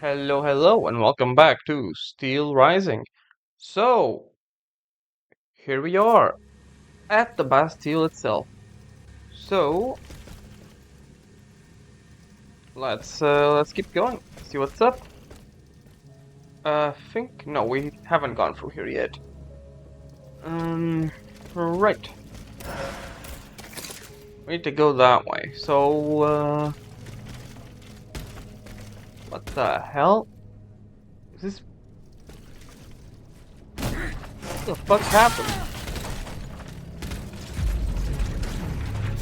Hello, hello, and welcome back to Steelrising. So, here we are at the Bastille itself. So, let's keep going. See what's up. Think no, we haven't gone through here yet. Um, right. We need to go that way. So, what the hell? Is this? What the fuck happened?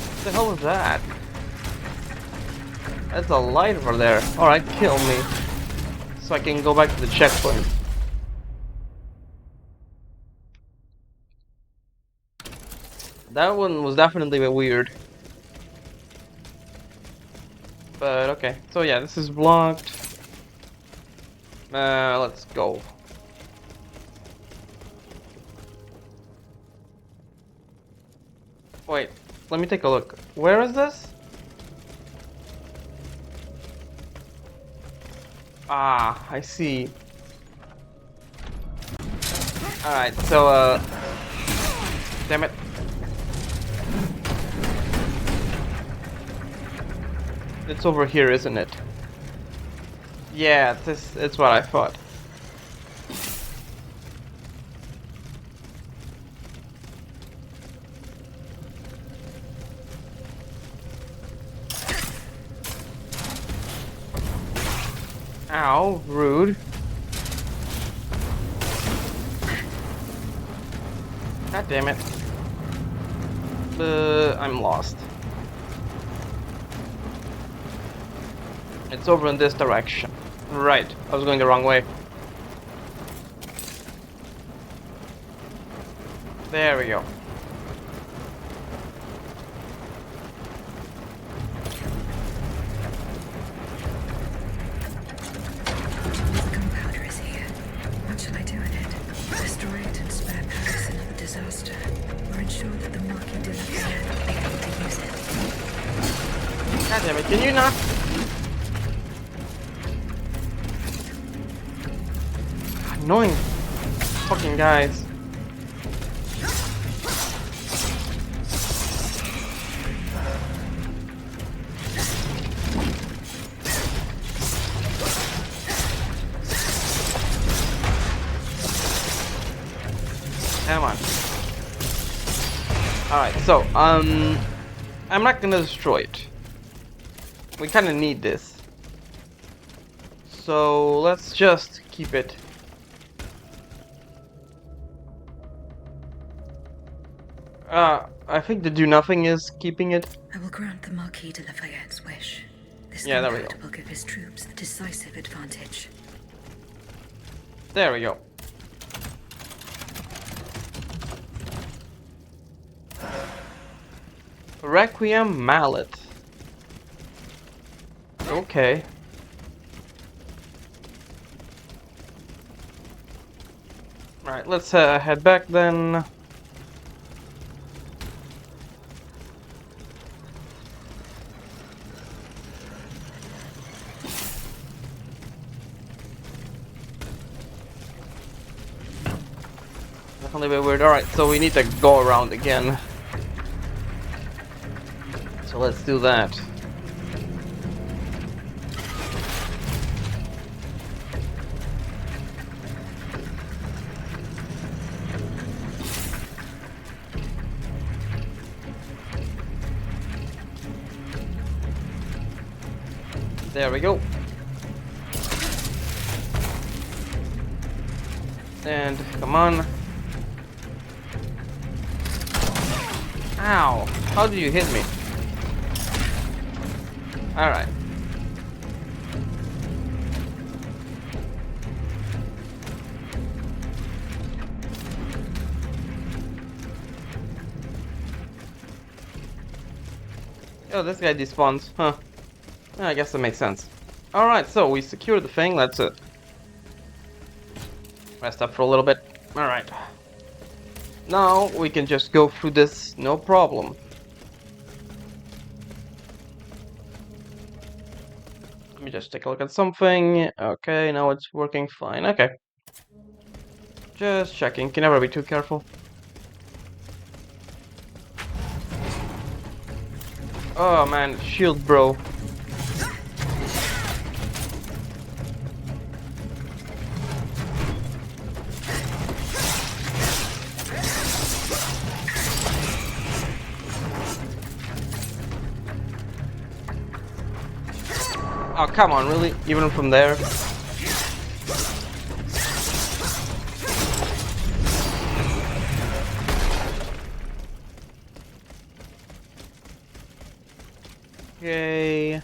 What the hell was that? That's a light over there. Alright, kill me. So I can go back to the checkpoint. That one was definitely a bit weird. But okay. So yeah, this is blocked. Let's go. Wait, let me take a look. Where is this? Ah, I see. Alright, so damn it. It's over here, isn't it? Yeah, it's what I thought. Ow, rude. God damn it. I'm lost. It's over in this direction. Right, I was going the wrong way. There we go. The gunpowder is here. What shall I do with it? Destroy it and spare Paris another disaster, or ensure that the Marquis de Lafayette will be able to use it. God damn it, can you not? Annoying fucking guys. Come on. Alright, so, I'm not gonna destroy it. We kinda need this. So, let's just keep it. I think the do nothing is keeping it. I will grant the Marquis de Lafayette's wish. This Yeah, there we gunpowder go. will give his troops a decisive advantage. There we go. Requiem Mallet. Okay. Right, let's head back then. Definitely a bit weird. Alright, so we need to go around again. So let's do that. There we go. And come on. Ow! How did you hit me? Alright. Oh, this guy despawns. Huh. I guess that makes sense. Alright, so we secured the thing. Let's rest up for a little bit. Alright. Now we can just go through this, no problem. me just take a look at something. Okay, now it's working fine. Okay. Just checking. Can never be too careful. Oh man, shield bro. Oh, come on, really? Even from there? Okay.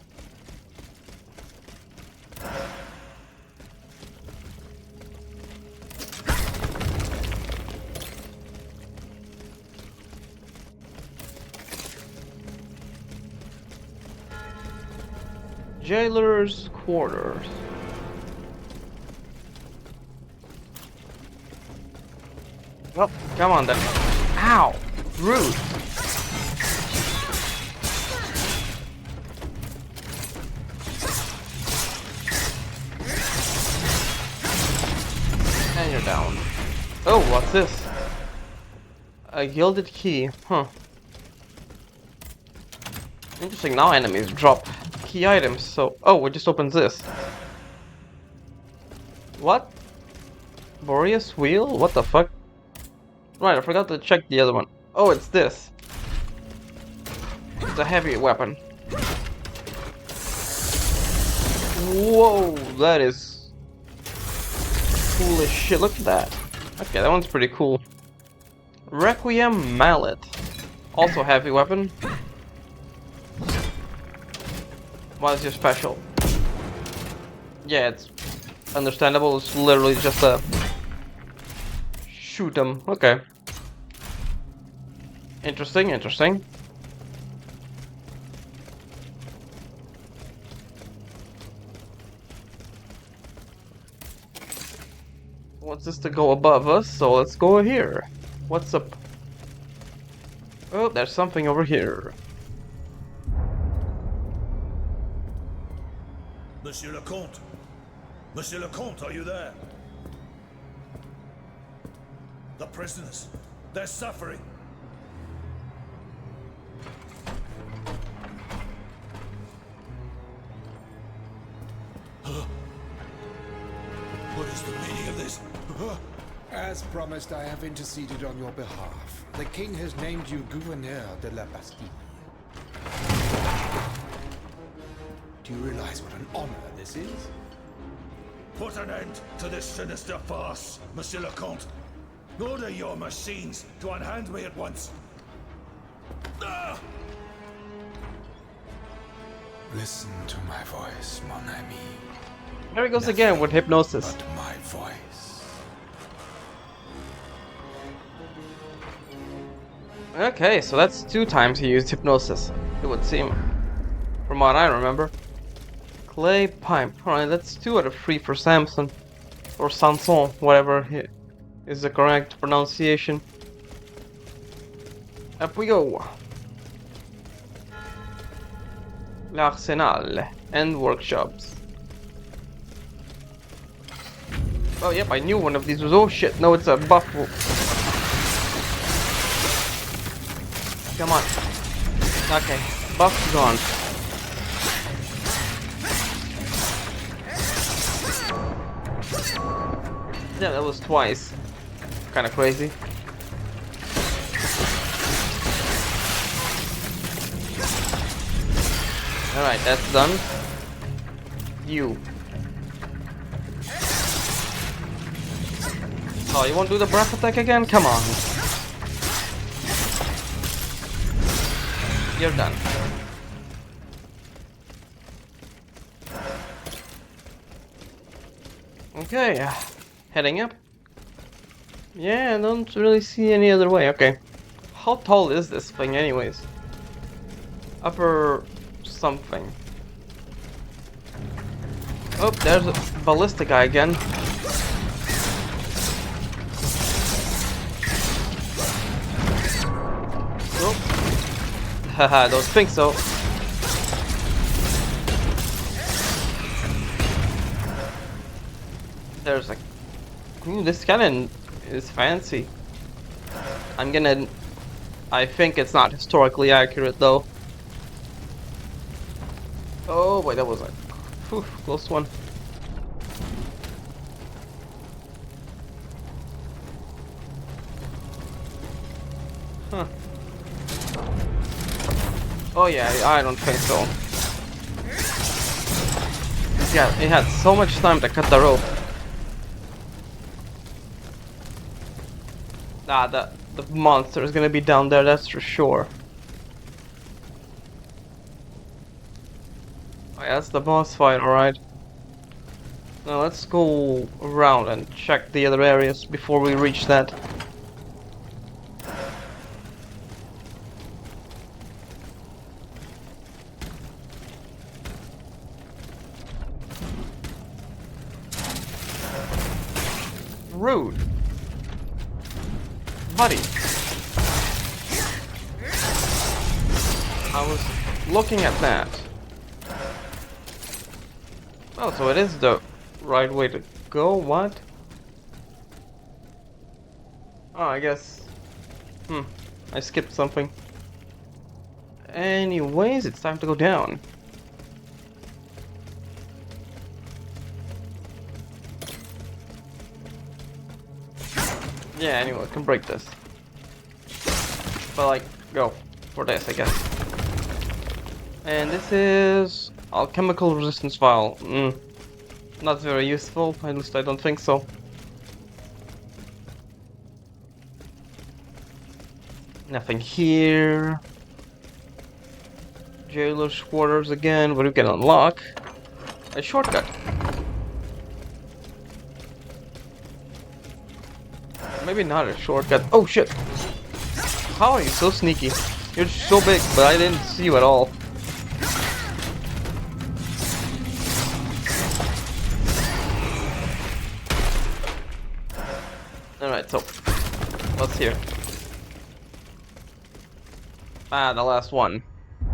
Jailer's quarters. Well, come on then. Ow! Rude! And you're down. Oh, what's this? A gilded key. Huh. Interesting, now enemies drop key items, so... Oh, it just opens this. What? Boreas wheel? What the fuck? Right, I forgot to check the other one. Oh, it's this. It's a heavy weapon. Whoa, that is cool as shit. Look at that. Okay, that one's pretty cool. Requiem mallet. Also heavy weapon. Why is your special? Yeah, it's understandable. It's literally just a shoot 'em. Okay. Interesting, interesting. Wants us to go above us, so let's go here. What's up? Oh, there's something over here. Monsieur le Comte! Monsieur le Comte, are you there? The prisoners, they're suffering. What is the meaning of this? As promised, I have interceded on your behalf. The king has named you Gouverneur de la Bastille. Do you realize what an honor this is? Put an end to this sinister farce, Monsieur le Comte. Order your machines to unhand me at once. Ah! Listen to my voice, mon ami. There he goes again with hypnosis. But my voice. Okay, so that's 2 times he used hypnosis, it would seem. From what I remember. Clay pipe. Alright, that's 2 out of 3 for Samson. Or Sanson, whatever is the correct pronunciation. Up we go. L'Arsenal and workshops. Oh yep, I knew one of these was... Oh shit, no, it's a buff. Come on. Okay, buff's gone. Yeah, that was twice. Kinda crazy. Alright, that's done. You. Oh, you won't do the breath attack again? Come on. You're done. Okay, heading up. Yeah, I don't really see any other way. Okay. How tall is this thing anyways? Upper something. Oh, there's a ballistic guy again. Oh. Haha, don't think so. There's like... Ooh, this cannon is fancy. I think it's not historically accurate though. Oh boy, that was a close one. Huh. Oh yeah, I don't think so. Yeah, it had so much time to cut the rope. Ah, the monster is gonna be down there, that's for sure. Oh yeah, that's the boss fight, alright. Now let's go around and check the other areas before we reach that. Rude. Buddy. I was looking at that. Oh, so it is the right way to go? What? Oh, I guess... I skipped something. Anyways, it's time to go down. Yeah, anyone can break this. But like, go for this, I guess. And this is alchemical resistance vial. Not very useful, at least I don't think so. Nothing here. Jailer's quarters again, but we can unlock a shortcut. Maybe not a shortcut. Oh shit! How are you so sneaky? You're so big, but I didn't see you at all. Alright, so what's here? Ah, the last one.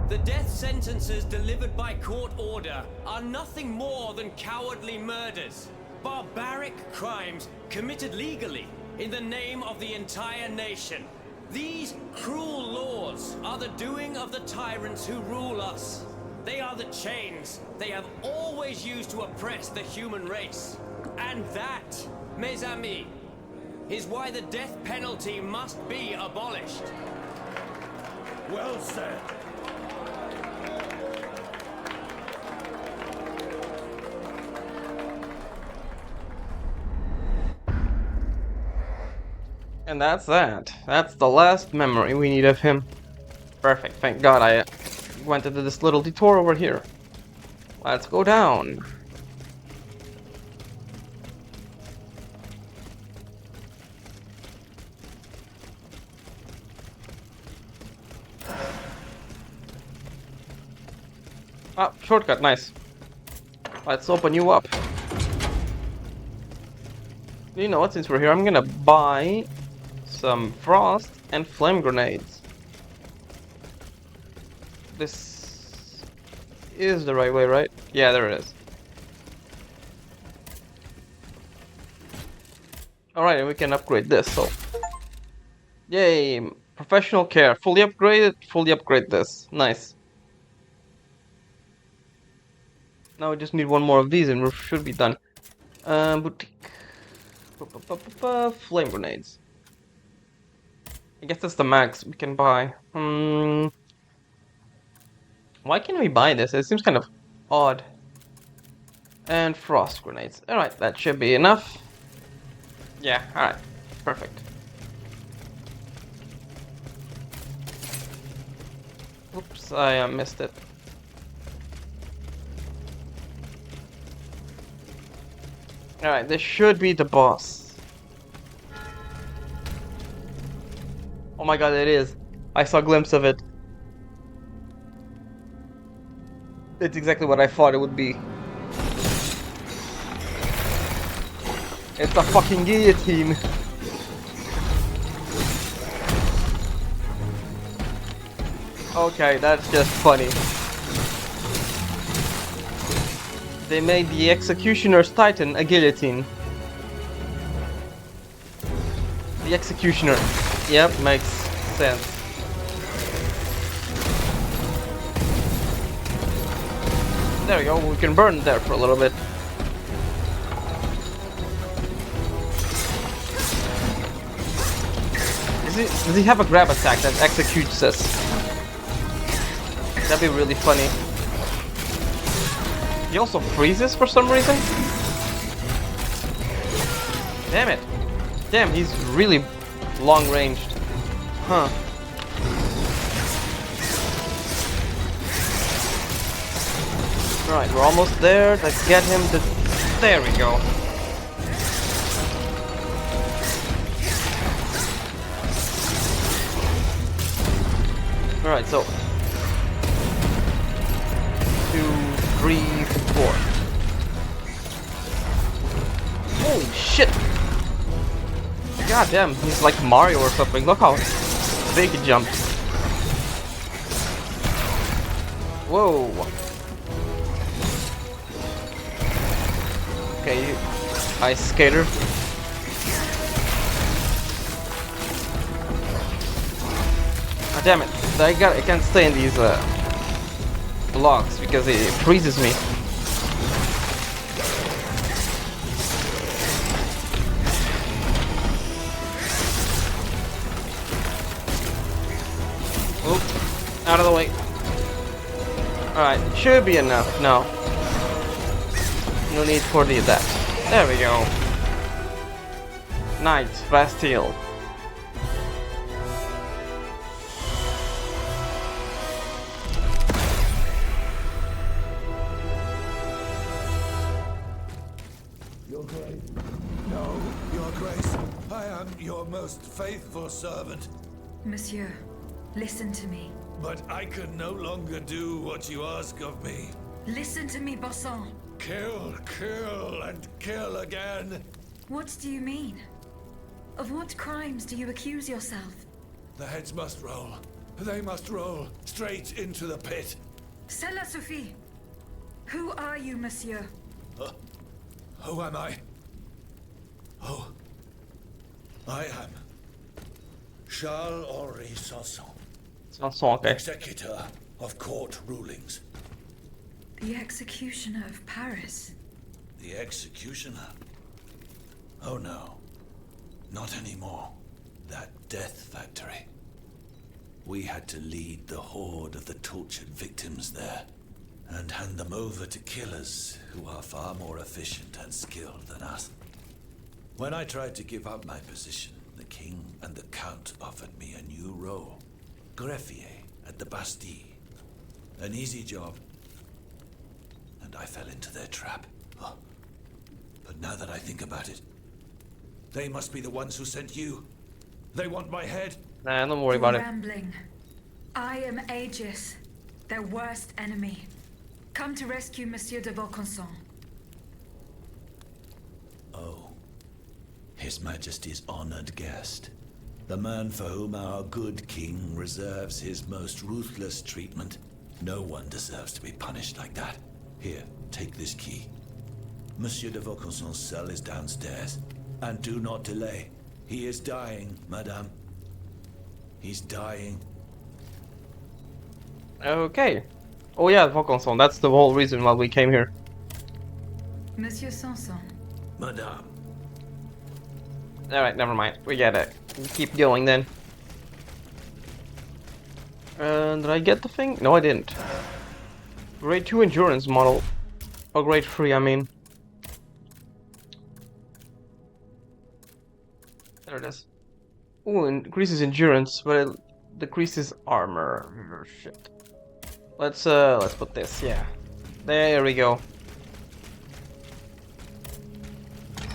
The death sentences delivered by court order are nothing more than cowardly murders. Barbaric crimes committed legally in the name of the entire nation. These cruel laws are the doing of the tyrants who rule us. They are the chains they have always used to oppress the human race. And that, mes amis, is why the death penalty must be abolished. Well said. And that's that. That's the last memory we need of him. Perfect, thank God I went into this little detour over here. Let's go down. Ah, shortcut, nice. Let's open you up. You know what, since we're here, I'm gonna buy some frost and flame grenades. This is the right way, right? Yeah, there it is. Alright, and we can upgrade this, so... Yay! Professional care. Fully upgraded, fully upgrade this. Nice. Now we just need one more of these and we should be done. Boutique. Flame grenades. I guess that's the max we can buy. Why can't we buy this? It seems kind of odd. And frost grenades. Alright, that should be enough. Yeah, alright. Perfect. Oops, I missed it. Alright, this should be the boss. Oh my god, it is. I saw a glimpse of it. It's exactly what I thought it would be. It's a fucking guillotine. Okay, that's just funny. They made the Executioner's Titan a guillotine. The executioner. Yep, makes sense. There we go, we can burn there for a little bit. Does he have a grab attack that executes us? That'd be really funny. He also freezes for some reason? Damn it. Damn, he's really long ranged. Huh. Alright, we're almost there. Let's get him to... There we go. Alright, so... 2, 3, 4. Holy shit! God damn, he's like Mario or something. Look how big he jumped. Whoa. Okay, you ice skater. Ah, damn it. I can't stay in these blocks because it freezes me. Oop, out of the way. Alright, should be enough. No. No need for that. There we go. Knight, Bastille. Your Grace. No, Your Grace. I am your most faithful servant. Monsieur, listen to me. But I can no longer do what you ask of me. Listen to me, Bossan. Kill, kill, and kill again. What do you mean? Of what crimes do you accuse yourself? The heads must roll. They must roll straight into the pit. Cela Sophie. Who are you, monsieur? Who am I? Oh, I am Charles-Henri Sanson, Sanson, okay. executor of court rulings. The executioner of Paris. The executioner? Oh no, not anymore. That death factory. We had to lead the horde of the tortured victims there and hand them over to killers who are far more efficient and skilled than us. When I tried to give up my position, the king and the count offered me a new role. Greffier at the Bastille. An easy job. And I fell into their trap. Oh. But now that I think about it, they must be the ones who sent you. They want my head. Nah, don't worry about it. Rambling. I am Aegis, their worst enemy. Come to rescue Monsieur de Vaucanson. Oh. His Majesty's honored guest. The man for whom our good king reserves his most ruthless treatment. No one deserves to be punished like that. Here, take this key. Monsieur de Vaucanson's cell is downstairs. And do not delay. He is dying, madame. He's dying. Okay. Oh yeah, Vaucanson. That's the whole reason why we came here. Monsieur Sanson. Madame. Alright, never mind. We get it. Keep going then. Did I get the thing? No, I didn't. Grade 2 endurance model. Or grade 3, I mean. There it is. Ooh, increases endurance, but it decreases armor. Shit. Let's put this, yeah. There we go.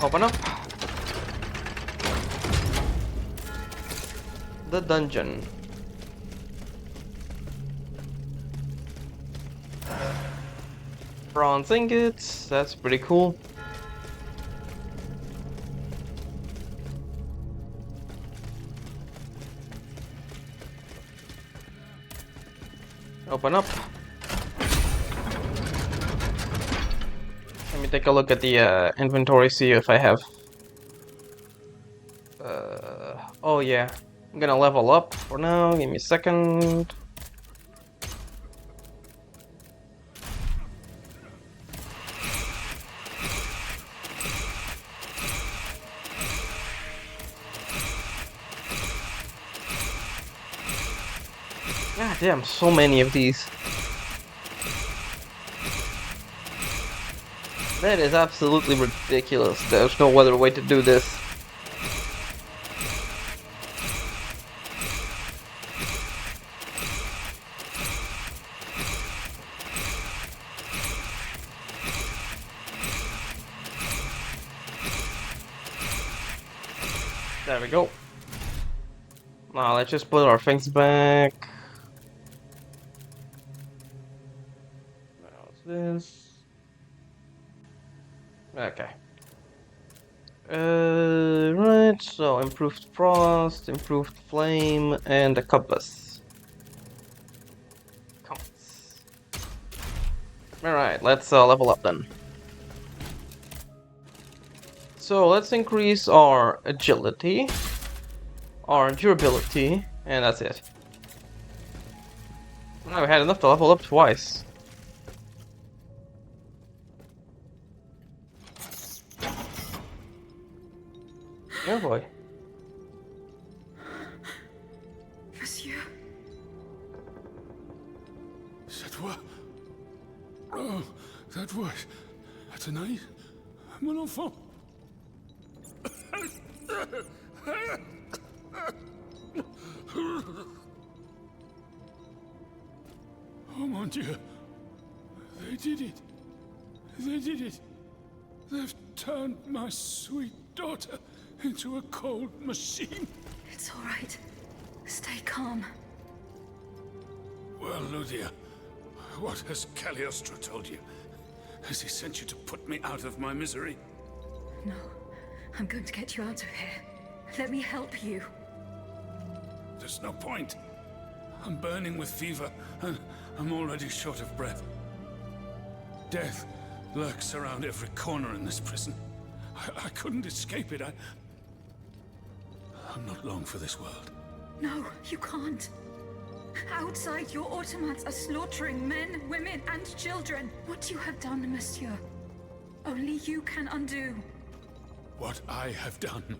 Open up. The dungeon. Bronze ingots, that's pretty cool. Open up. Let me take a look at the inventory, see if I have Oh yeah, I'm gonna level up for now. Give me a second. God damn, so many of these. That is absolutely ridiculous. There's no other way to do this. There we go. Now let's just put our things back. How's this? Okay. Right, so improved frost, improved flame, and a compass. Alright, let's level up then. So let's increase our agility, our durability, and that's it. Now we had enough to level up twice. Oh boy. Monsieur. C'est toi? Oh, that voice. Tonight, mon enfant. Oh mon Dieu. They did it. They did it. They've turned my sweet daughter into a cold machine. It's all right. Stay calm. Well, Ludia, what has Cagliostro told you? Has he sent you to put me out of my misery? No, I'm going to get you out of here. Let me help you. There's no point. I'm burning with fever, and I'm already short of breath. Death lurks around every corner in this prison. I couldn't escape it. I'm not long for this world. No, you can't. Outside, your automats are slaughtering men, women, and children. What you have done, monsieur, only you can undo. What I have done,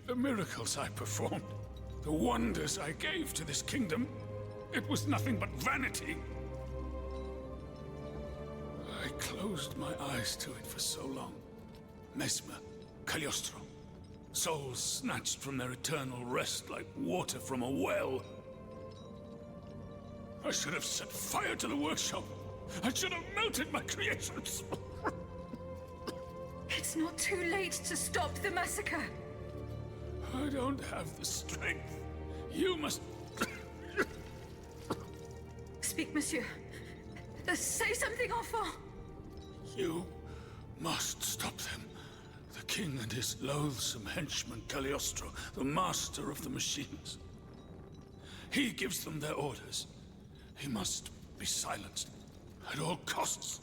the miracles I performed, the wonders I gave to this kingdom, it was nothing but vanity. I closed my eyes to it for so long. Mesmer, Cagliostro, souls snatched from their eternal rest like water from a well. I should have set fire to the workshop. I should have melted my creations. It's not too late to stop the massacre. I don't have the strength. You must... Speak, monsieur. Say something, enfant. You must stop them. The king and his loathsome henchman Cagliostro, the master of the machines. He gives them their orders. He must be silenced at all costs.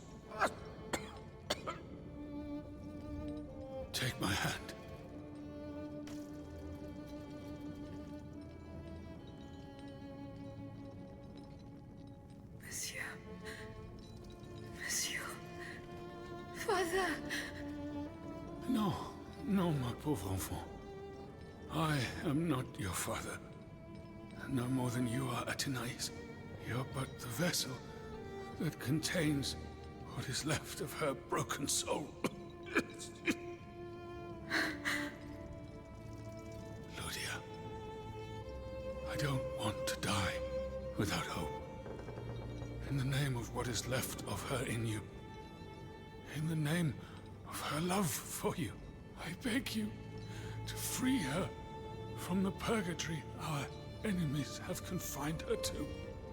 Take my hand. Monsieur. Monsieur. Father. No, no, my pauvre enfant. I am not your father. No more than you are Athenais. You're but the vessel that contains what is left of her broken soul. Ludia, I don't want to die without hope. In the name of what is left of her in you, in the name of her love for you, I beg you to free her from the purgatory our enemies have confined her to.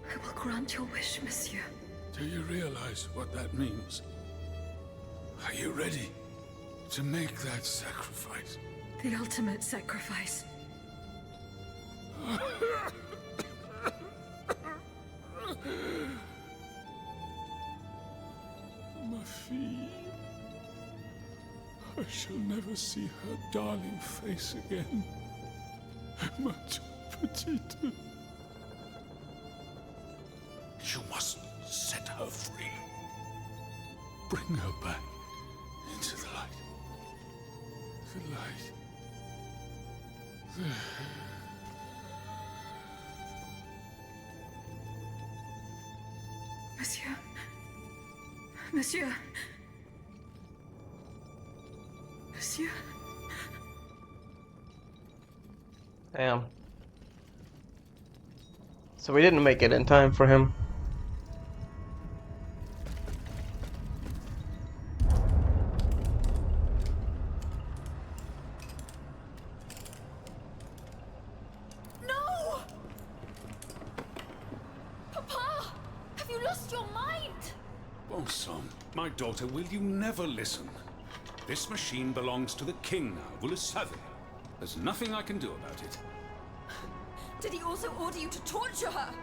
I will grant your wish, monsieur. Do you realize what that means? Are you ready to make that sacrifice? The ultimate sacrifice. Ma fille. I shall never see her darling face again. Much petite. You must set her free. Bring her back into the light. The light. Monsieur. Monsieur. Monsieur. Damn. So we didn't make it in time for him. No! Papa! Have you lost your mind? Bon sang, my daughter, will you never listen? This machine belongs to the king now, vous le savez. There's nothing I can do about it. Did he also order you to torture her?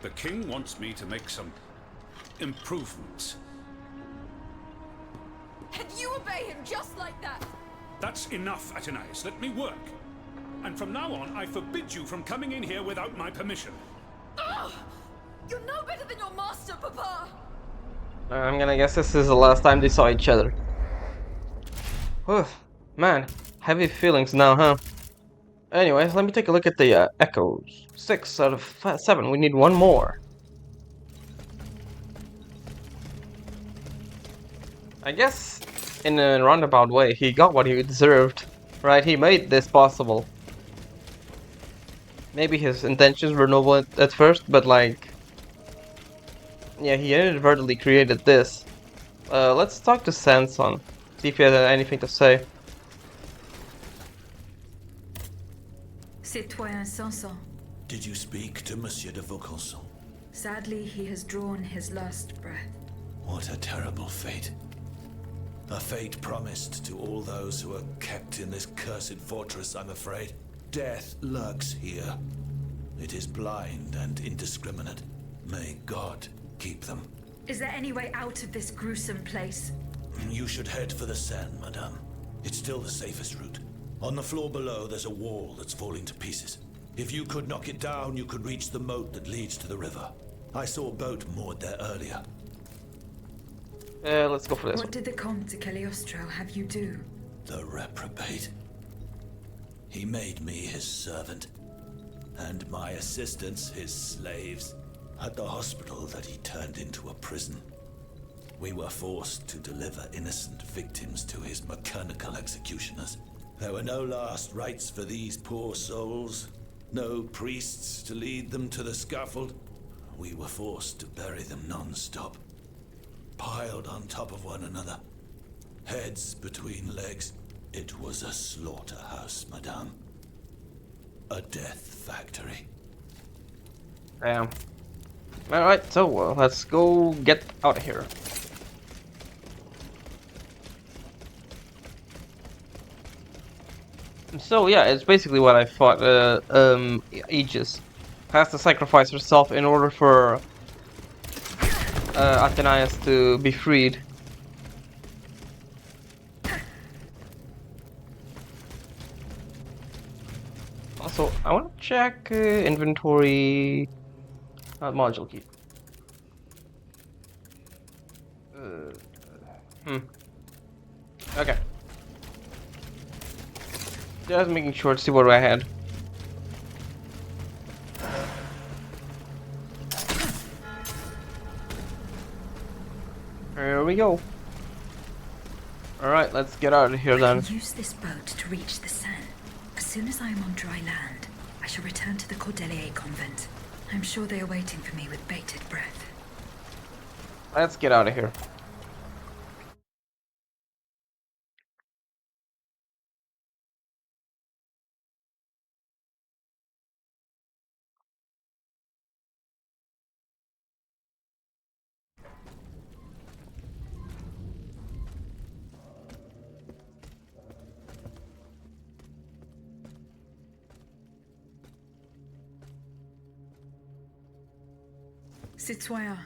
The king wants me to make some improvements. And you obey him just like that? That's enough, Athenais. Let me work. And from now on, I forbid you from coming in here without my permission. Ugh! You're no better than your master, Papa! I'm gonna guess this is the last time they saw each other. Whew, man, heavy feelings now, huh? Anyways, let me take a look at the echoes. 6 out of 7. We need one more. I guess, in a roundabout way, he got what he deserved. Right? He made this possible. Maybe his intentions were noble at first, but like... yeah, he inadvertently created this. Let's talk to Sanson. See if he has anything to say. Citoyen Sanson. Did you speak to Monsieur de Vaucanson? Sadly, he has drawn his last breath. What a terrible fate. A fate promised to all those who are kept in this cursed fortress, I'm afraid. Death lurks here. It is blind and indiscriminate. May God keep them. Is there any way out of this gruesome place? You should head for the Seine, madame. It's still the safest route. On the floor below, there's a wall that's falling to pieces. If you could knock it down, you could reach the moat that leads to the river. I saw a boat moored there earlier. Let's go for this What one. did the Comte de Cagliostro have you do? The reprobate. He made me his servant, and my assistants his slaves. At the hospital that he turned into a prison, we were forced to deliver innocent victims to his mechanical executioners. There were no last rites for these poor souls, no priests to lead them to the scaffold. We were forced to bury them non-stop, piled on top of one another, heads between legs. It was a slaughterhouse, madame. A death factory. Damn. Alright, so let's go get out of here. So yeah, it's basically what I thought. Aegis has to sacrifice herself in order for Athenais to be freed. Also, I want to check inventory. Module key. Okay. Just making sure to see what I had. Here we go. Alright, let's get out of here then. Use this boat to reach the Seine. As soon as I am on dry land, I shall return to the Cordelier convent. I'm sure they are waiting for me with bated breath. Let's get out of here. Citoyen,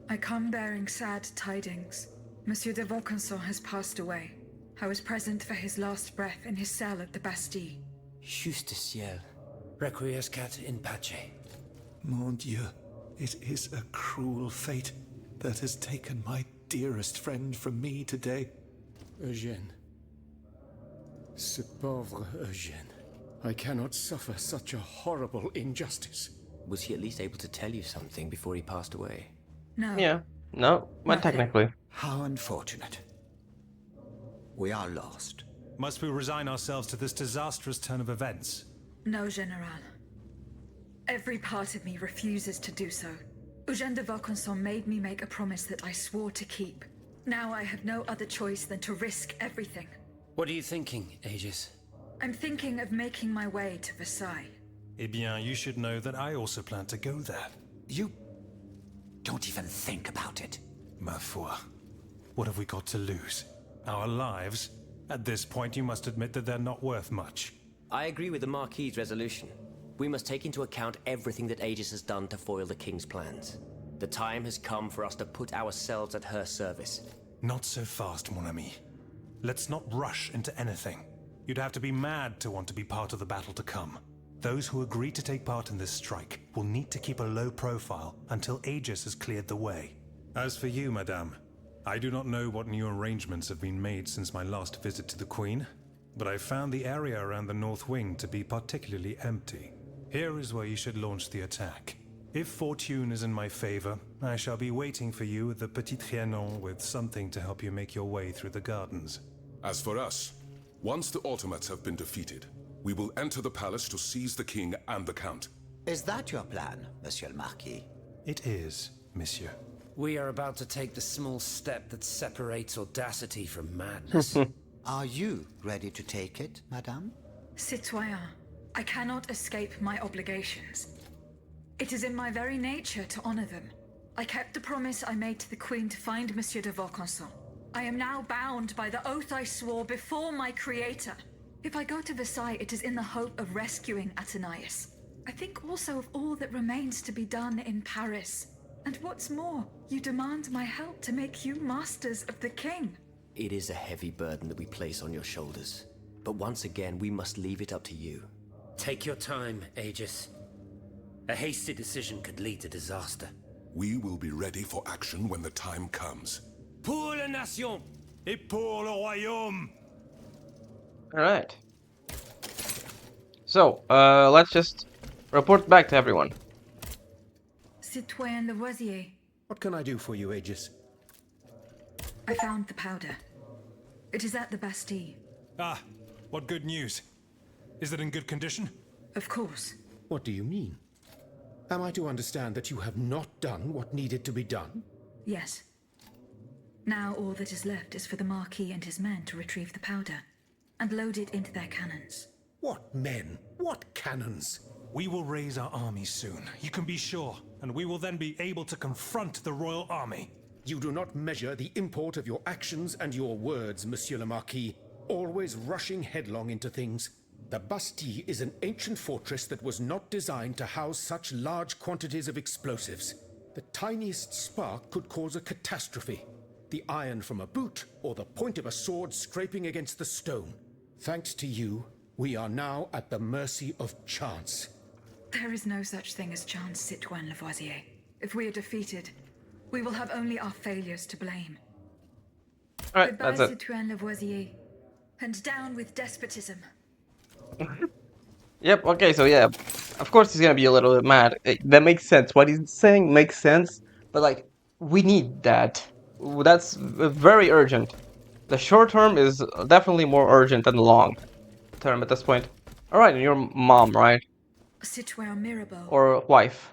I come bearing sad tidings. Monsieur de Vaucanson has passed away. I was present for his last breath in his cell at the Bastille. Justiciel. Requiescat in pace. Mon Dieu, it is a cruel fate that has taken my dearest friend from me today. Eugène. Ce pauvre Eugène. I cannot suffer such a horrible injustice. Was he at least able to tell you something before he passed away? No. Yeah. No, well, Nothing. technically. How unfortunate. We are lost. Must we resign ourselves to this disastrous turn of events? No, General. Every part of me refuses to do so. Eugène de Vaucanson made me make a promise that I swore to keep. Now I have no other choice than to risk everything. What are you thinking, Aegis? I'm thinking of making my way to Versailles. Eh bien, you should know that I also plan to go there. You don't even think about it. Ma foi. What have we got to lose? Our lives? At this point, you must admit that they're not worth much. I agree with the Marquis's resolution. We must take into account everything that Aegis has done to foil the King's plans. The time has come for us to put ourselves at her service. Not so fast, mon ami. Let's not rush into anything. You'd have to be mad to want to be part of the battle to come. Those who agree to take part in this strike will need to keep a low profile until Aegis has cleared the way. As for you, madame, I do not know what new arrangements have been made since my last visit to the Queen, but I found the area around the North Wing to be particularly empty. Here is where you should launch the attack. If fortune is in my favor, I shall be waiting for you at the Petit Trianon with something to help you make your way through the gardens. As for us, once the automates have been defeated, we will enter the palace to seize the king and the count. Is that your plan, Monsieur le Marquis? It is, monsieur. We are about to take the small step that separates audacity from madness. Are you ready to take it, Madame? Citoyen, I cannot escape my obligations. It is in my very nature to honor them. I kept the promise I made to the Queen to find Monsieur de Vaucanson. I am now bound by the oath I swore before my creator. If I go to Versailles, it is in the hope of rescuing Athenais. I think also of all that remains to be done in Paris. And what's more, you demand my help to make you masters of the king. It is a heavy burden that we place on your shoulders. But once again, we must leave it up to you. Take your time, Aegis. A hasty decision could lead to disaster. We will be ready for action when the time comes. Pour la nation et pour le royaume. Alright. So, let's just report back to everyone. Citoyen Lavoisier, What can I do for you, Aegis? I found the powder. It is at the Bastille. Ah, what good news. Is it in good condition? Of course. What do you mean? Am I to understand that you have not done what needed to be done? Yes. Now all that is left is for the Marquis and his men to retrieve the powder and load it into their cannons. What men? What cannons? We will raise our army soon, you can be sure, and we will then be able to confront the royal army. You do not measure the import of your actions and your words, Monsieur le Marquis, always rushing headlong into things. The Bastille is an ancient fortress that was not designed to house such large quantities of explosives. The tiniest spark could cause a catastrophe. The iron from a boot or the point of a sword scraping against the stone. Thanks to you, we are now at the mercy of chance. There is no such thing as chance, Citoyen Lavoisier. If we are defeated, we will have only our failures to blame. Alright, Goodbye, that's it. Citoyen Lavoisier. And down with despotism. Yep, okay, so yeah. Of course he's gonna be a little bit mad. That makes sense. What he's saying makes sense. But, like, we need that. That's very urgent. The short term is definitely more urgent than the long term at this point. Alright, and your mom, right? Citoyen Mirabeau. Or wife.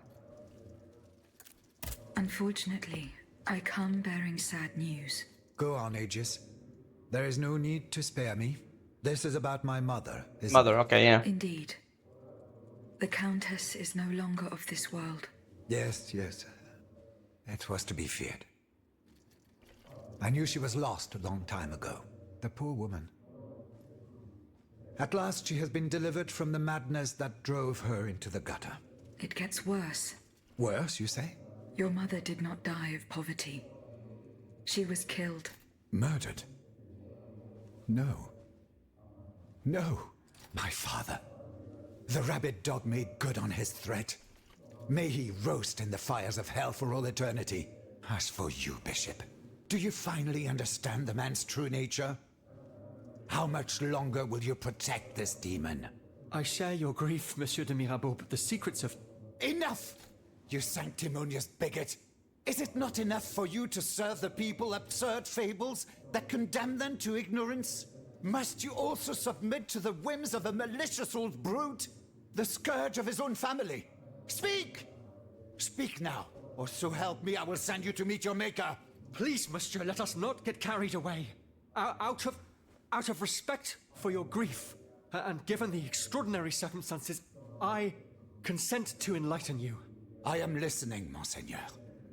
Unfortunately, I come bearing sad news. Go on, Aegis. There is no need to spare me. This is about my mother, isn't Mother, it? okay, yeah. Indeed. The Countess is no longer of this world. Yes, yes. It was to be feared. I knew she was lost a long time ago. The poor woman. At last she has been delivered from the madness that drove her into the gutter. It gets worse. Worse, you say? Your mother did not die of poverty. She was killed. Murdered? No. No, my father. The rabid dog made good on his threat. May he roast in the fires of hell for all eternity. As for you, Bishop, do you finally understand the man's true nature? How much longer will you protect this demon? I share your grief, Monsieur de Mirabeau, but the secrets of... Enough! You sanctimonious bigot! Is it not enough for you to serve the people absurd fables that condemn them to ignorance? Must you also submit to the whims of a malicious old brute? The scourge of his own family? Speak! Speak now, or so help me, I will send you to meet your maker! Please, Monsieur, let us not get carried away. Out of respect for your grief, and given the extraordinary circumstances, I consent to enlighten you. I am listening, Monseigneur.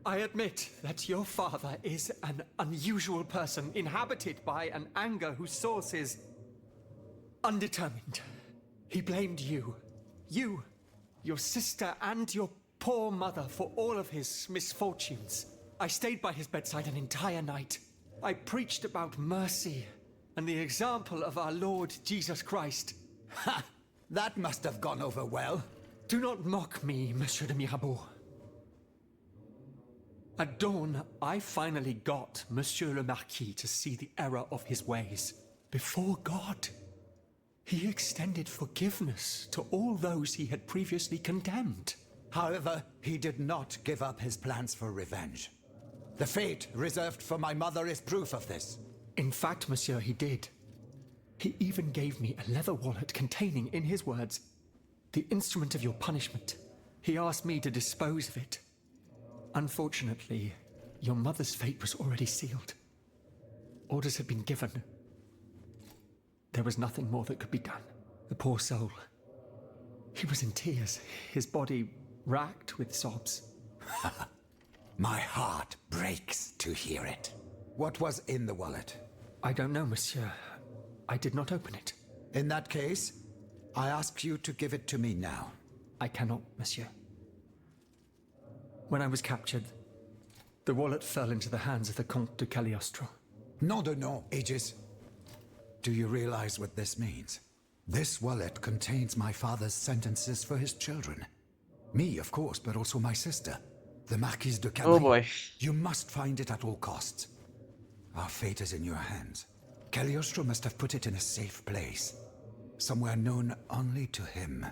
I admit that your father is an unusual person, inhabited by an anger whose source is undetermined. He blamed you, your sister, and your poor mother for all of his misfortunes. I stayed by his bedside an entire night. I preached about mercy and the example of our Lord Jesus Christ. Ha! That must have gone over well. Do not mock me, Monsieur de Mirabeau. At dawn, I finally got Monsieur le Marquis to see the error of his ways. Before God, he extended forgiveness to all those he had previously condemned. However, he did not give up his plans for revenge. The fate reserved for my mother is proof of this. In fact, Monsieur, he did. He even gave me a leather wallet containing, in his words, the instrument of your punishment. He asked me to dispose of it. Unfortunately, your mother's fate was already sealed. Orders had been given. There was nothing more that could be done. The poor soul. He was in tears, his body racked with sobs. My heart breaks to hear it. What was in the wallet? I don't know, Monsieur. I did not open it. In that case, I ask you to give it to me now. I cannot, Monsieur. When I was captured, the wallet fell into the hands of the Comte de Cagliostro. Nom de nom, Aegis. Do you realize what this means? This wallet contains my father's sentences for his children. Me, of course, but also my sister, the Marquise de Cagliostro. Oh boy. You must find it at all costs. Our fate is in your hands. Cagliostro must have put it in a safe place, somewhere known only to him.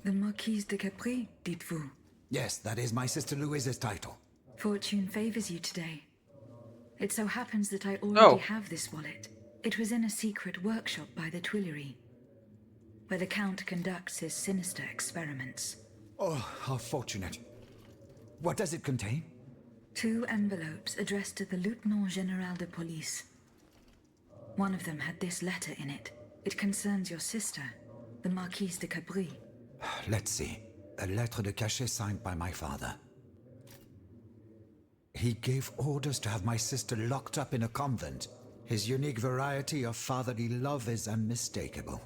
The Marquise de Capri, dites-vous? Yes, that is my sister Louise's title. Fortune favors you today. It so happens that I already have this wallet. It was in a secret workshop by the Tuileries, where the Count conducts his sinister experiments. Oh, how fortunate. What does it contain? 2 envelopes addressed to the Lieutenant General de Police. One of them had this letter in it. It concerns your sister, the Marquise de Capri. Let's see. A lettre de cachet signed by my father. He gave orders to have my sister locked up in a convent. His unique variety of fatherly love is unmistakable.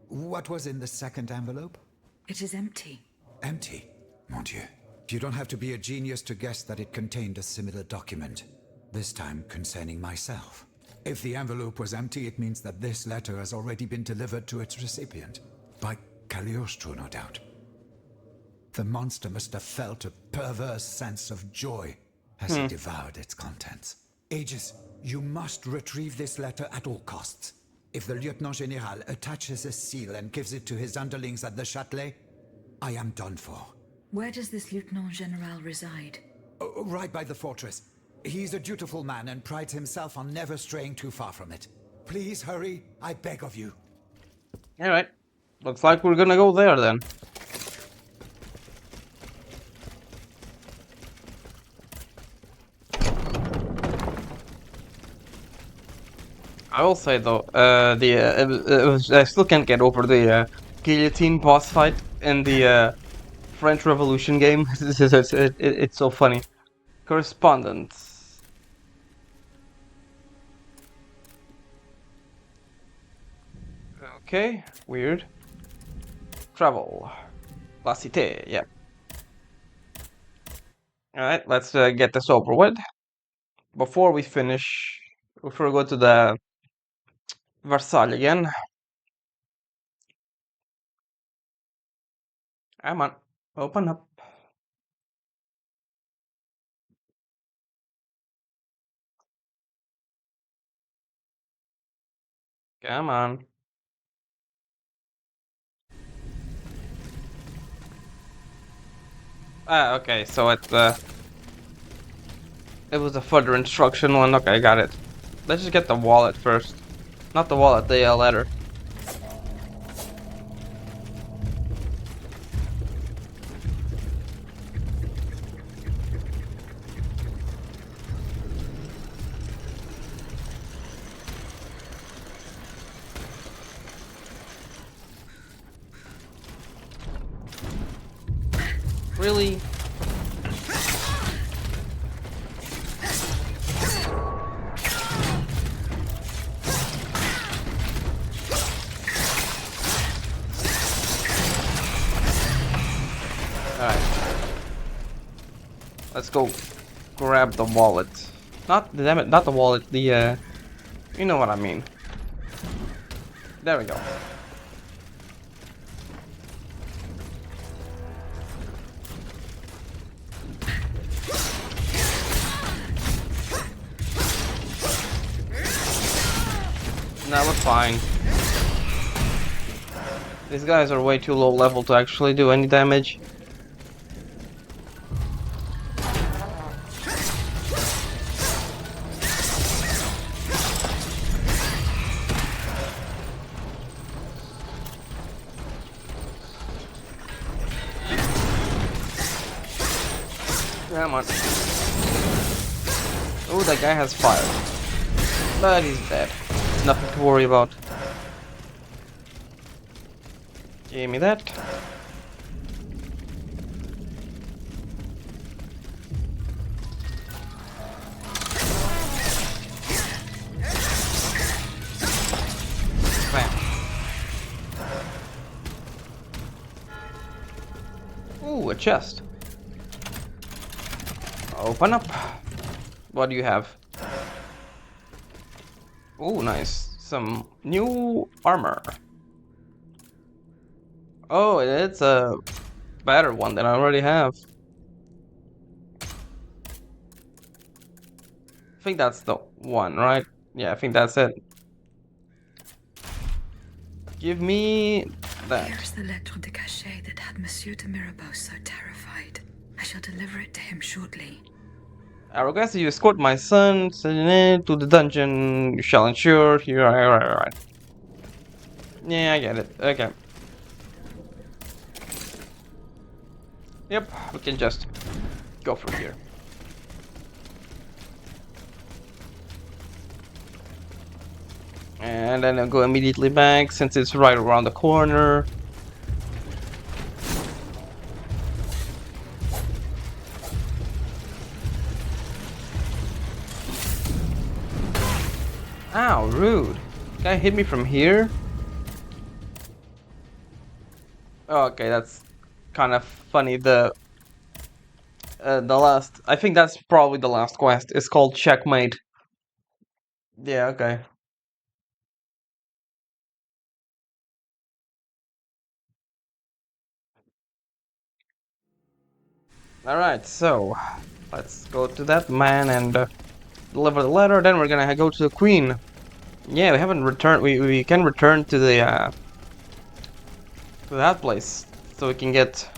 What was in the second envelope? It is empty. Empty? Mon Dieu. You don't have to be a genius to guess that it contained a similar document. This time concerning myself. If the envelope was empty, it means that this letter has already been delivered to its recipient. By Cagliostro, no doubt. The monster must have felt a perverse sense of joy as he devoured its contents. Aegis, you must retrieve this letter at all costs. If the Lieutenant General attaches a seal and gives it to his underlings at the Châtelet, I am done for. Where does this Lieutenant General reside? Right by the fortress. He's a dutiful man and prides himself on never straying too far from it. Please hurry, I beg of you. Alright. Looks like we're gonna go there then. I will say though, I still can't get over the guillotine boss fight in the French Revolution game. It's so funny. Correspondence. Okay, weird. Travel. La Cité, yeah. Alright, let's get this over with. Before we finish, before we go to the Versailles again. Come on, open up. Come on. Ah, okay, so it was a further instruction one. Okay, got it. Let's just get the wallet first. Not the wallet, the letter. Really? Alright. Let's go grab the wallet. Damn it, not the wallet, the, you know what I mean. There we go. Now we're fine. These guys are way too low level to actually do any damage. Come on. Oh, that guy has fire. But he's dead. Nothing to worry about. Give me that. Bam. Ooh, a chest. Open up. What do you have? Ooh, nice. Some new armor. Oh, it's a better one than I already have. I think that's the one, right? Yeah, I think that's it. Give me that. Here's the lettre de cachet that had Monsieur de Mirabeau so terrified. I shall deliver it to him shortly. I request that you escort my son to the dungeon. You shall ensure. Here, right. Yeah, I get it. Okay. Yep, we can just go from here. And then I'll go immediately back since it's right around the corner. Ow, rude. Guy hit me from here? Okay, that's kind of funny. The last, I think that's probably the last quest. It's called Checkmate. Yeah, okay. Alright, so let's go to that man and deliver the letter. Then we're gonna go to the queen. Yeah, we haven't returned. We can return to the to that place, so we can get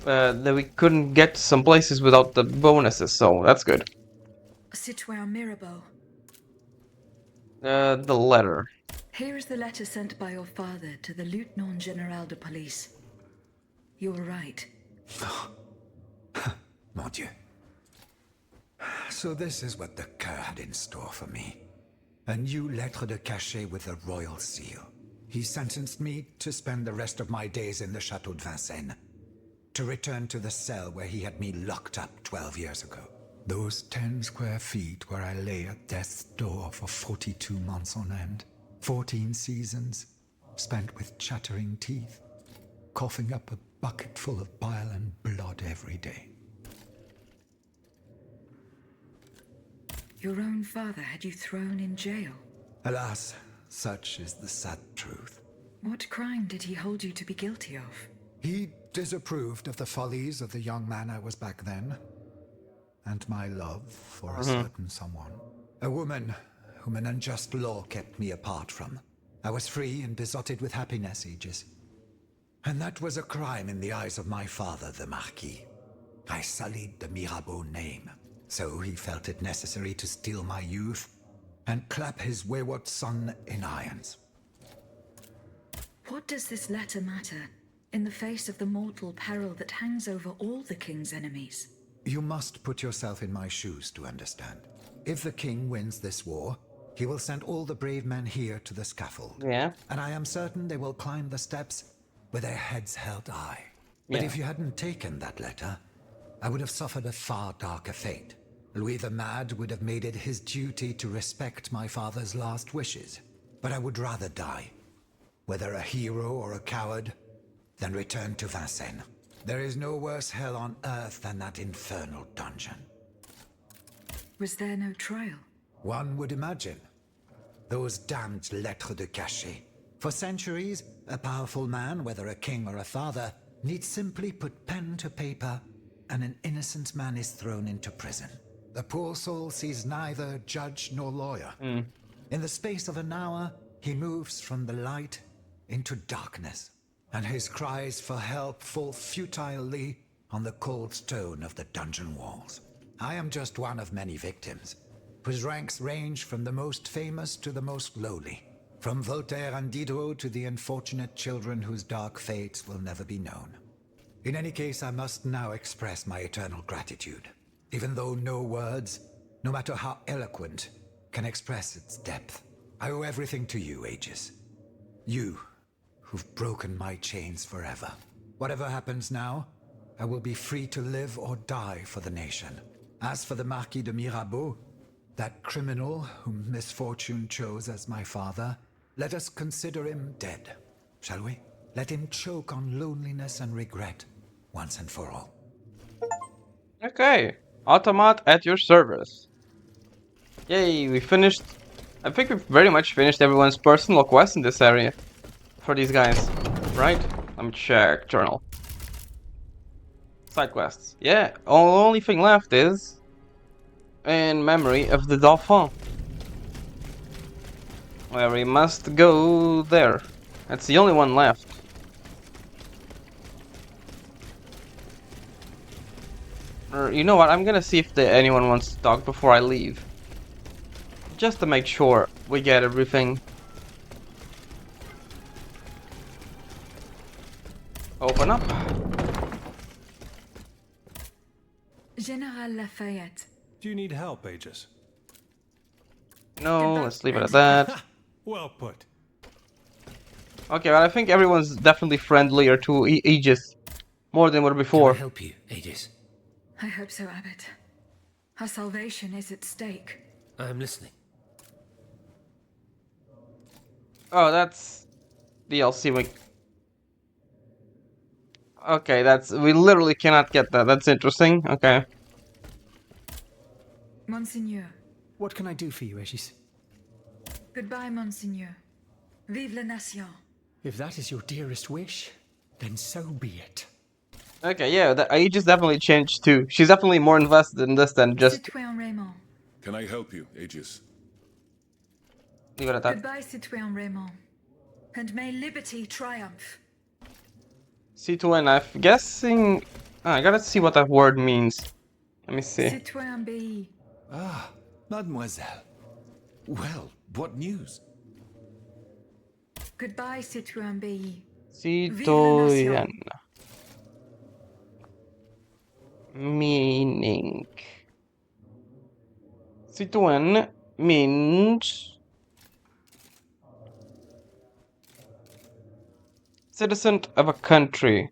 that we couldn't get to some places without the bonuses. So that's good. Citoyen Mirabeau, The letter. here is the letter sent by your father to the Lieutenant General de Police. You were right. Mon Dieu. So this is what the Coeur had in store for me. A new lettre de cachet with a royal seal. He sentenced me to spend the rest of my days in the Chateau de Vincennes. To return to the cell where he had me locked up 12 years ago. Those 10 square feet where I lay at death's door for 42 months on end. 14 seasons, spent with chattering teeth, coughing up a bucket full of bile and blood every day. Your own father had you thrown in jail. Alas, such is the sad truth. What crime did he hold you to be guilty of? He disapproved of the follies of the young man I was back then, and my love for a certain someone. A woman whom an unjust law kept me apart from. I was free and besotted with happiness, Aegis. And that was a crime in the eyes of my father, the Marquis. I sullied the Mirabeau name, so he felt it necessary to steal my youth and clap his wayward son in irons. What does this letter matter, in the face of the mortal peril that hangs over all the king's enemies? You must put yourself in my shoes to understand. If the king wins this war, he will send all the brave men here to the scaffold. Yeah. And I am certain they will climb the steps with their heads held high. But if you hadn't taken that letter, I would have suffered a far darker fate. Louis the Mad would have made it his duty to respect my father's last wishes. But I would rather die, whether a hero or a coward, than return to Vincennes. There is no worse hell on earth than that infernal dungeon. Was there no trial? One would imagine. Those damned lettres de cachet. For centuries, a powerful man, whether a king or a father, needs simply put pen to paper, and an innocent man is thrown into prison. The poor soul sees neither judge nor lawyer. In the space of an hour, he moves from the light into darkness, and his cries for help fall futilely on the cold stone of the dungeon walls. I am just one of many victims, whose ranks range from the most famous to the most lowly, from Voltaire and Diderot to the unfortunate children whose dark fates will never be known. In any case, I must now express my eternal gratitude, even though no words, no matter how eloquent, can express its depth. I owe everything to you, Aegis. You, who've broken my chains forever. Whatever happens now, I will be free to live or die for the nation. As for the Marquis de Mirabeau, that criminal whom misfortune chose as my father, let us consider him dead, shall we? Let him choke on loneliness and regret, once and for all. Okay. Automat at your service. Yay, we finished. I think we've very much finished everyone's personal quest in this area. For these guys. Right? Let me check. Journal. Side quests. Yeah, only thing left is in memory of the Dauphin. Where we must go there. That's the only one left. You know what? I'm gonna see if anyone wants to talk before I leave. Just to make sure we get everything. Open up. General Lafayette. Do you need help, Aegis? No, let's leave it at that. Well put. Okay, well, I think everyone's definitely friendlier to Aegis. More than what before. Can I help you, Aegis? I hope so, Abbot. Our salvation is at stake. I'm listening. Oh, that's DLC. Okay, we literally cannot get that. That's interesting. Okay. Monseigneur. What can I do for you, Aegis? Goodbye, Monseigneur. Vive la nation. If that is your dearest wish, then so be it. Okay, yeah, Aegis definitely changed too. She's definitely more invested in this than just... Citoyen Raymond. Can I help you, Aegis? Leave it at that. Goodbye, Citoyen Raymond. And may liberty triumph. Citoyen, I'm guessing... I gotta see what that word means. Let me see. Citoyen Bay. Ah, mademoiselle. Well, what news? Goodbye, Citoyen Bay. Citoyen. Meaning. Citoyen means citizen of a country.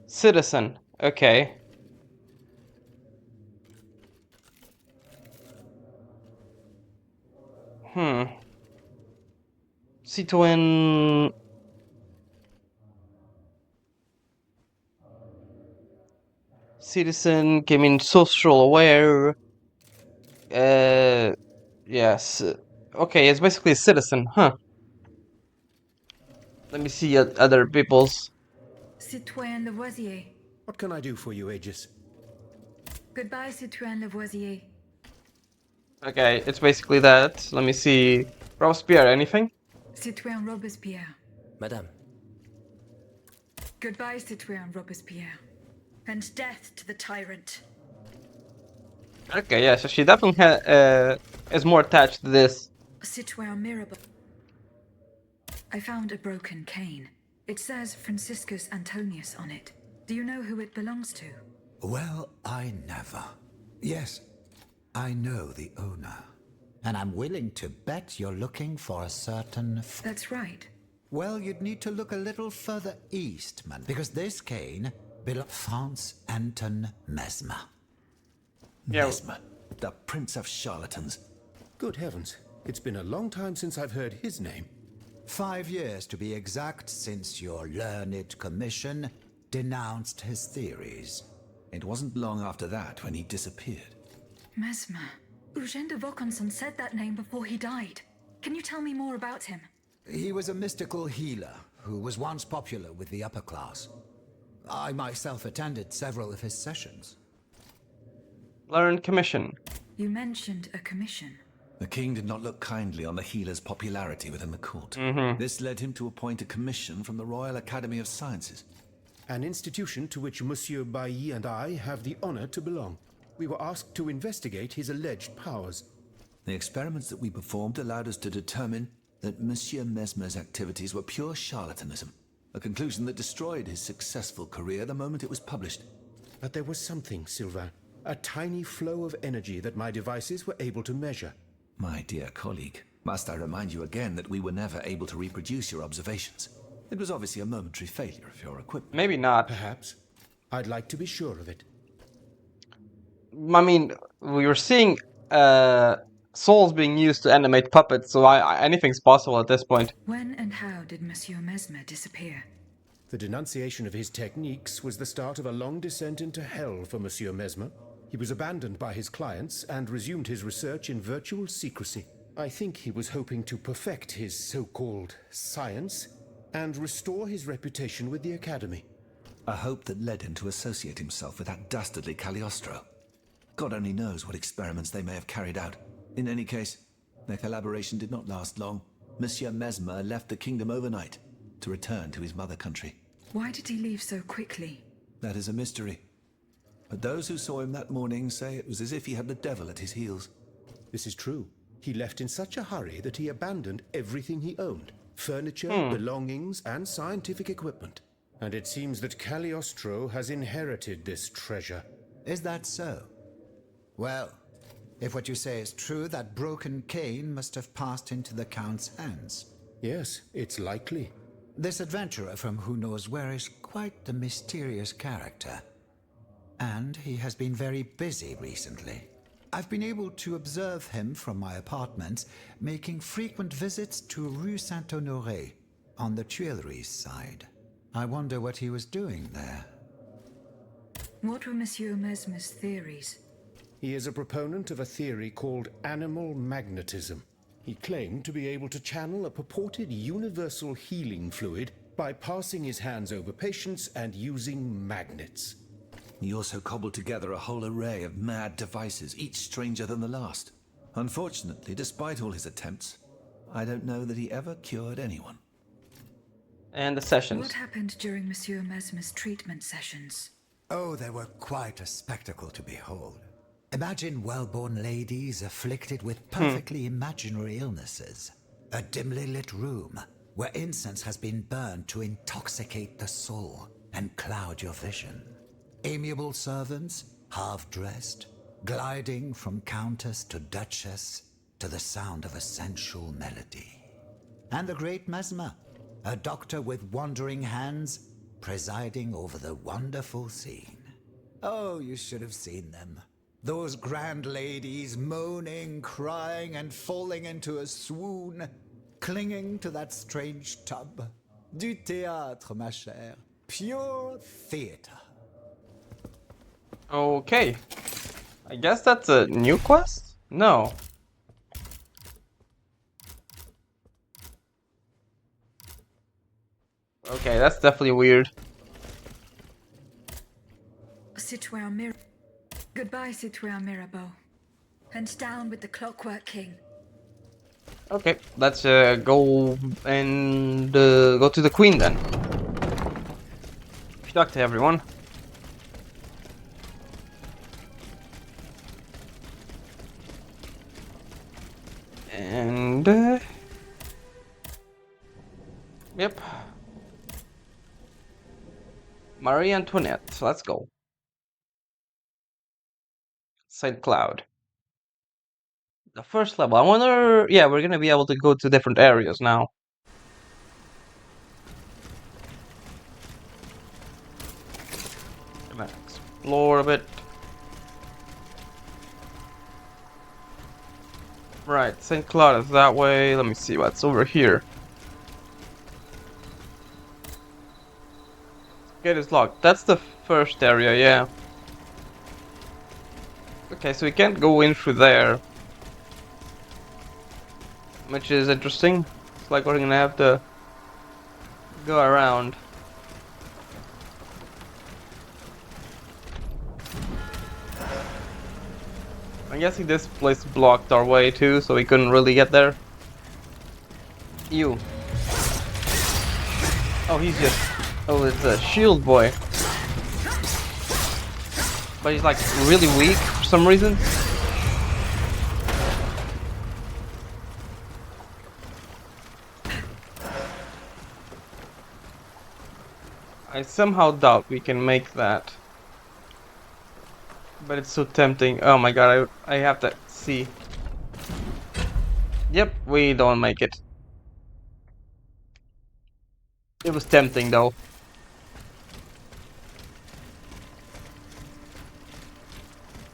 Citizen. Okay. Citoyen. Citizen can mean social aware. Yes. Okay, it's basically a citizen, huh? Let me see other people's. Citoyen Lavoisier. What can I do for you, Aegis? Goodbye, Citoyen Lavoisier. Okay, it's basically that. Let me see. Robespierre, anything? Citoyen Robespierre. Madame. Goodbye, Citoyen Robespierre. And death to the tyrant. Okay, yeah, so she definitely is more attached to this. Citoyen Mirabeau. I found a broken cane. It says Franciscus Antonius on it. Do you know who it belongs to? Well, I never. Yes, I know the owner. And I'm willing to bet you're looking for a certain... That's right. Well, you'd need to look a little further east, man. Because this cane belongs to Franz Anton Mesmer. Yeah. Mesmer, the prince of charlatans. Good heavens, it's been a long time since I've heard his name. 5 years to be exact since your learned commission denounced his theories. It wasn't long after that when he disappeared. Mesmer. Eugène de Vaucanson said that name before he died. Can you tell me more about him? He was a mystical healer who was once popular with the upper class. I myself attended several of his sessions. Learned commission. You mentioned a commission. The king did not look kindly on the healer's popularity within the court. This led him to appoint a commission from the Royal Academy of Sciences. An institution to which Monsieur Bailly and I have the honor to belong. We were asked to investigate his alleged powers. The experiments that we performed allowed us to determine that Monsieur Mesmer's activities were pure charlatanism, a conclusion that destroyed his successful career the moment it was published. But there was something, Sylvain. A tiny flow of energy that my devices were able to measure. My dear colleague, must I remind you again that we were never able to reproduce your observations? It was obviously a momentary failure of your equipment. Maybe not. Perhaps. I'd like to be sure of it. I mean, we were seeing souls being used to animate puppets, so anything's possible at this point. When and how did Monsieur Mesmer disappear? The denunciation of his techniques was the start of a long descent into hell for Monsieur Mesmer. He was abandoned by his clients and resumed his research in virtual secrecy. I think he was hoping to perfect his so-called science and restore his reputation with the Academy. A hope that led him to associate himself with that dastardly Cagliostro. God only knows what experiments they may have carried out. In any case, their collaboration did not last long. Monsieur Mesmer left the kingdom overnight to return to his mother country. Why did he leave so quickly? That is a mystery. But those who saw him that morning say it was as if he had the devil at his heels. This is true. He left in such a hurry that he abandoned everything he owned. Furniture, belongings, and scientific equipment. And it seems that Cagliostro has inherited this treasure. Is that so? Well, if what you say is true, that broken cane must have passed into the Count's hands. Yes, it's likely. This adventurer from who knows where is quite the mysterious character. And he has been very busy recently. I've been able to observe him from my apartment, making frequent visits to Rue Saint-Honoré, on the Tuileries side. I wonder what he was doing there. What were Monsieur Mesmer's theories? He is a proponent of a theory called animal magnetism. He claimed to be able to channel a purported universal healing fluid by passing his hands over patients and using magnets. He also cobbled together a whole array of mad devices, each stranger than the last. Unfortunately, despite all his attempts, I don't know that he ever cured anyone. And the sessions. What happened during Monsieur Mesmer's treatment sessions? Oh, they were quite a spectacle to behold. Imagine well-born ladies afflicted with perfectly imaginary illnesses. A dimly lit room where incense has been burned to intoxicate the soul and cloud your vision. Amiable servants, half-dressed, gliding from countess to duchess to the sound of a sensual melody. And the great Mesmer, a doctor with wandering hands, presiding over the wonderful scene. Oh, you should have seen them. Those grand ladies moaning, crying, and falling into a swoon, clinging to that strange tub. Du théâtre, ma chère. Pure theater. Okay. I guess that's a new quest? No. Okay, that's definitely weird. Citoyen Mir. Goodbye, Citoyen Mirabeau. And down with the Clockwork King. Okay, let's go and go to the Queen then. Good luck to everyone. And yep, Marie Antoinette. So let's go. St. Cloud. The first level. I wonder. Yeah, we're gonna be able to go to different areas now. I'm gonna explore a bit. Right, St. Cloud is that way. Let me see what's over here. Gate is locked. That's the first area, yeah. Okay, so we can't go in through there. Which is interesting. It's like we're gonna have to go around. I'm guessing this place blocked our way too, so we couldn't really get there. You. Oh, he's just... Oh, it's a shield boy. But he's like really weak for some reason. I somehow doubt we can make that. But it's so tempting. Oh my god, I have to see. Yep, we don't make it. It was tempting though.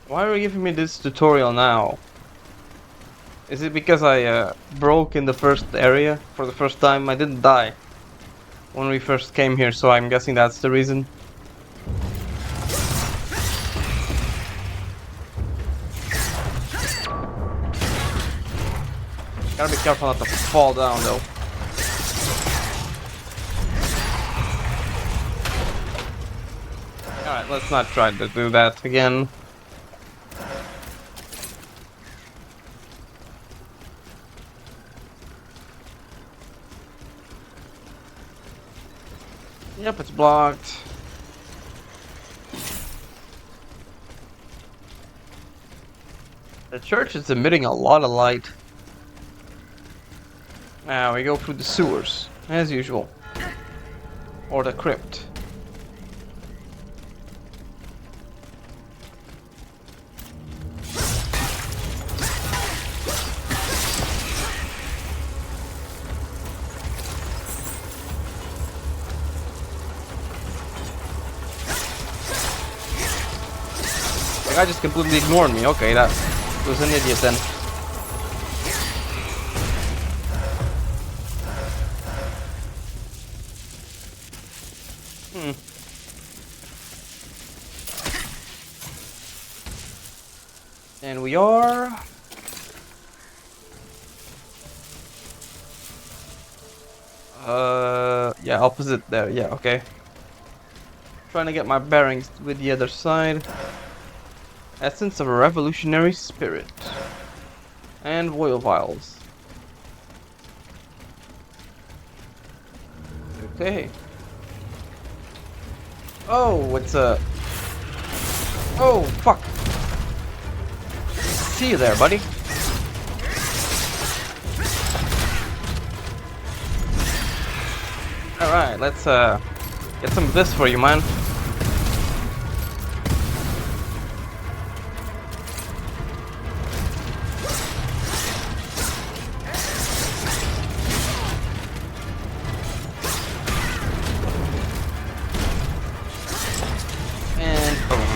Why are you giving me this tutorial now? Is it because I broke in the first area for the first time? I didn't die when we first came here, so I'm guessing that's the reason. Gotta be careful not to fall down though. Alright, let's not try to do that again. Yep, it's blocked. The church is emitting a lot of light. Now we go through the sewers, as usual. Or the crypt. The guy just completely ignored me. Okay, that was an idiot then. And we are... yeah, opposite there. Yeah, okay. Trying to get my bearings with the other side. Essence of a revolutionary spirit. And oil vials. Okay. Oh, it's a... Oh, fuck. See you there, buddy. Alright, let's get some of this for you, man. And boom.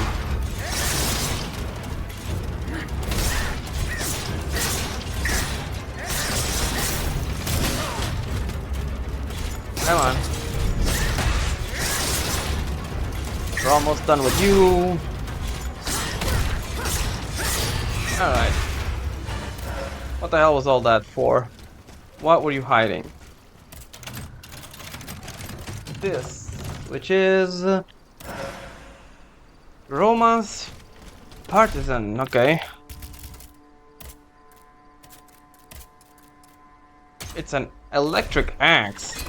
Come on. We're almost done with you. Alright. What the hell was all that for? What were you hiding? This, which is Romance Partisan. Okay. It's an electric axe.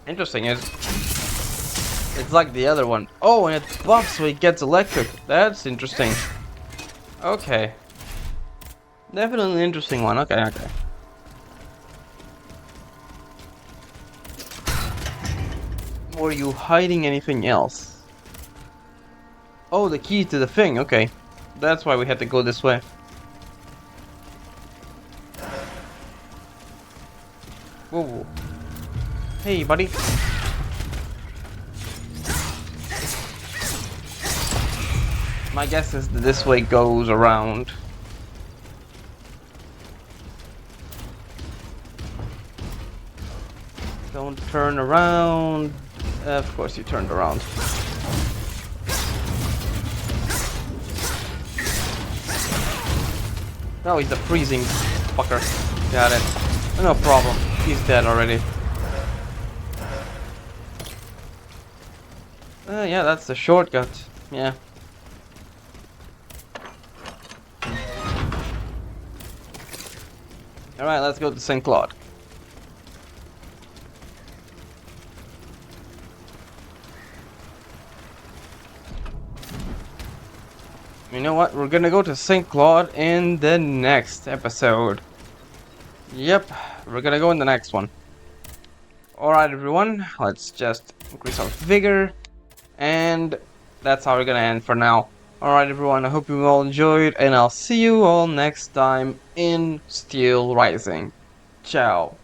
Interesting. It's like the other one. Oh, and it buffs so it gets electric. That's interesting. Okay. Definitely an interesting one. Okay, okay. Were you hiding anything else? Oh, the key to the thing. Okay. That's why we had to go this way. Whoa. Hey, buddy. My guess is that this way goes around. Don't turn around. Of course you turned around. No, he's a freezing fucker. Got it. No problem. He's dead already. Yeah, that's the shortcut. Yeah. Alright, let's go to St. Claude. You know what? We're gonna go to St. Claude in the next episode. Yep, we're gonna go in the next one. Alright everyone, let's just increase our vigor. And that's how we're gonna end for now. Alright everyone, I hope you all enjoyed, and I'll see you all next time in Steelrising. Ciao.